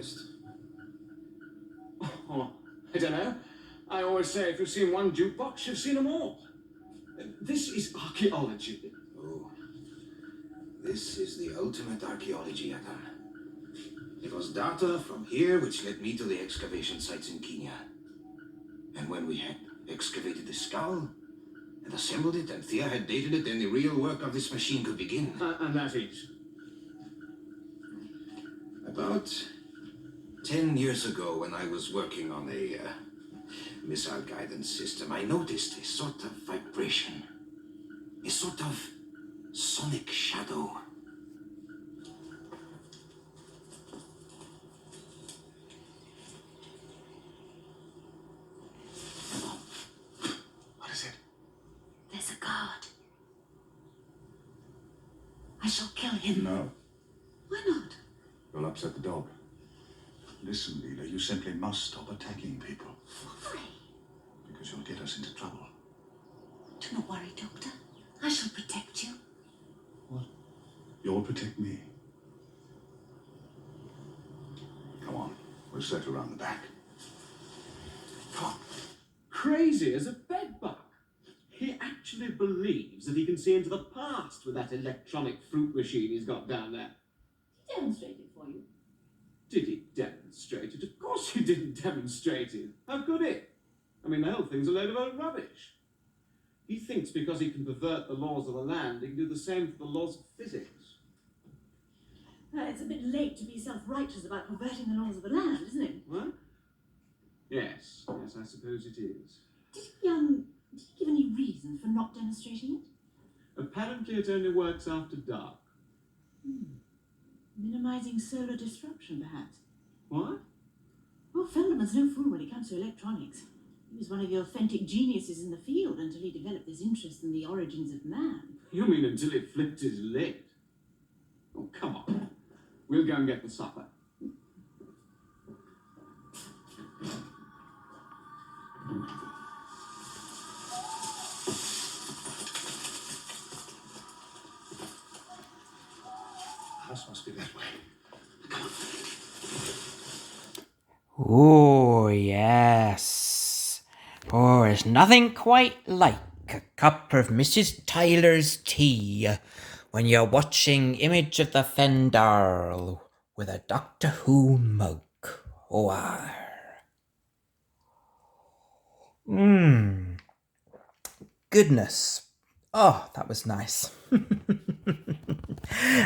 artist? Oh, I don't know. I always say if you've seen one jukebox, you've seen them all. This is archaeology. Oh, this is the ultimate archaeology, Adam. It was data from here which led me to the excavation sites in Kenya. And when we had excavated the skull and assembled it, and Thea had dated it, then the real work of this machine could begin. And that is? About 10 years ago, when I was working on a missile guidance system, I noticed a sort of vibration. A sort of sonic shadow. What is it? There's a guard. I shall kill him. No, Why not? you'll upset the dog. Listen, Leela, you simply must stop attacking people. Why? Because you'll get us into trouble. Do not worry, Doctor. I shall protect you. What? You'll protect me. Come on, we'll set around the back. Crazy as a bedbug. He actually believes that he can see into the past with that electronic fruit machine he's got down there. He demonstrated for you. Did he demonstrate it? Of course he didn't demonstrate it. How could he? I mean, the whole thing's a load of old rubbish. He thinks because he can pervert the laws of the land, he can do the same for the laws of physics. It's a bit late to be self-righteous about perverting the laws of the land, isn't it? What? Yes, I suppose it is. Did he give any reason for not demonstrating it? Apparently it only works after dark. Minimizing solar disruption, perhaps. What? Well, Fendelman's no fool when it comes to electronics. He was one of the authentic geniuses in the field until he developed this interest in the origins of man. You mean until it flipped his lid? Oh, come on. We'll go and get the supper. House must be that way. Oh, yes. Oh, there's nothing quite like a cup of Mrs. Tyler's tea when you're watching Image of the Fendahl with a Doctor Who mug. Oh, Goodness. Oh, that was nice.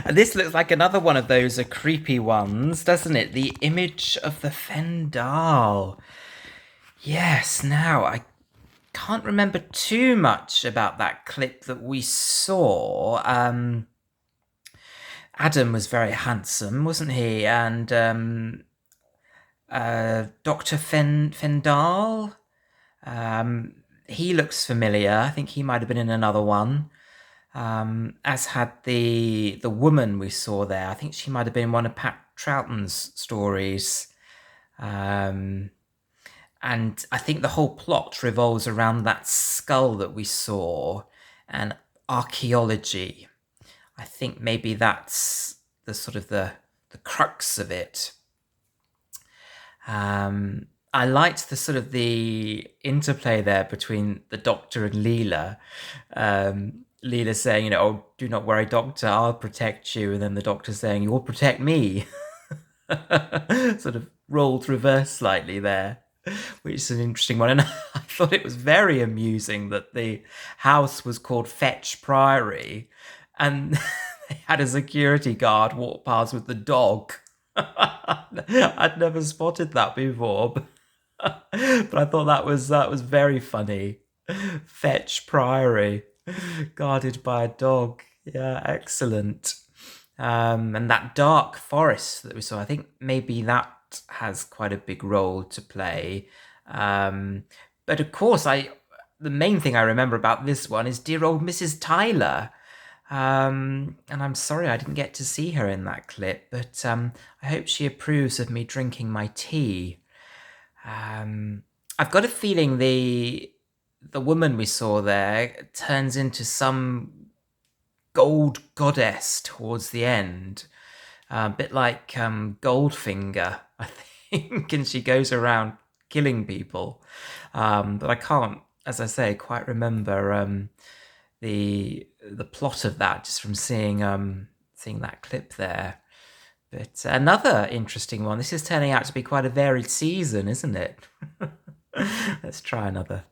And this looks like another one of those creepy ones, doesn't it? The Image of the Fendahl. Yes, now I can't remember too much about that clip that we saw. Adam was very handsome, wasn't he? And Dr. Fendahl, he looks familiar. I think he might have been in another one. As had the woman we saw there. I think she might have been one of Pat Troughton's stories. And I think the whole plot revolves around that skull that we saw and archaeology. I think maybe that's the sort of the crux of it. I liked the sort of the interplay there between the Doctor and Leela. Leela saying, oh, do not worry, Doctor, I'll protect you. And then the Doctor saying, you'll protect me. Sort of rolled reverse slightly there, which is an interesting one. And I thought it was very amusing that the house was called Fetch Priory and they had a security guard walk past with the dog. I'd never spotted that before, but I thought that was very funny. Fetch Priory, guarded by a dog. Yeah, excellent. And that dark forest that we saw, I think maybe that has quite a big role to play. But of course, the main thing I remember about this one is dear old Mrs. Tyler. And I'm sorry I didn't get to see her in that clip, but I hope she approves of me drinking my tea. I've got a feeling the woman we saw there turns into some gold goddess towards the end. A bit like Goldfinger, I think, and she goes around killing people. But I can't, as I say, quite remember the plot of that just from seeing that clip there. But another interesting one. This is turning out to be quite a varied season, isn't it? Let's try another.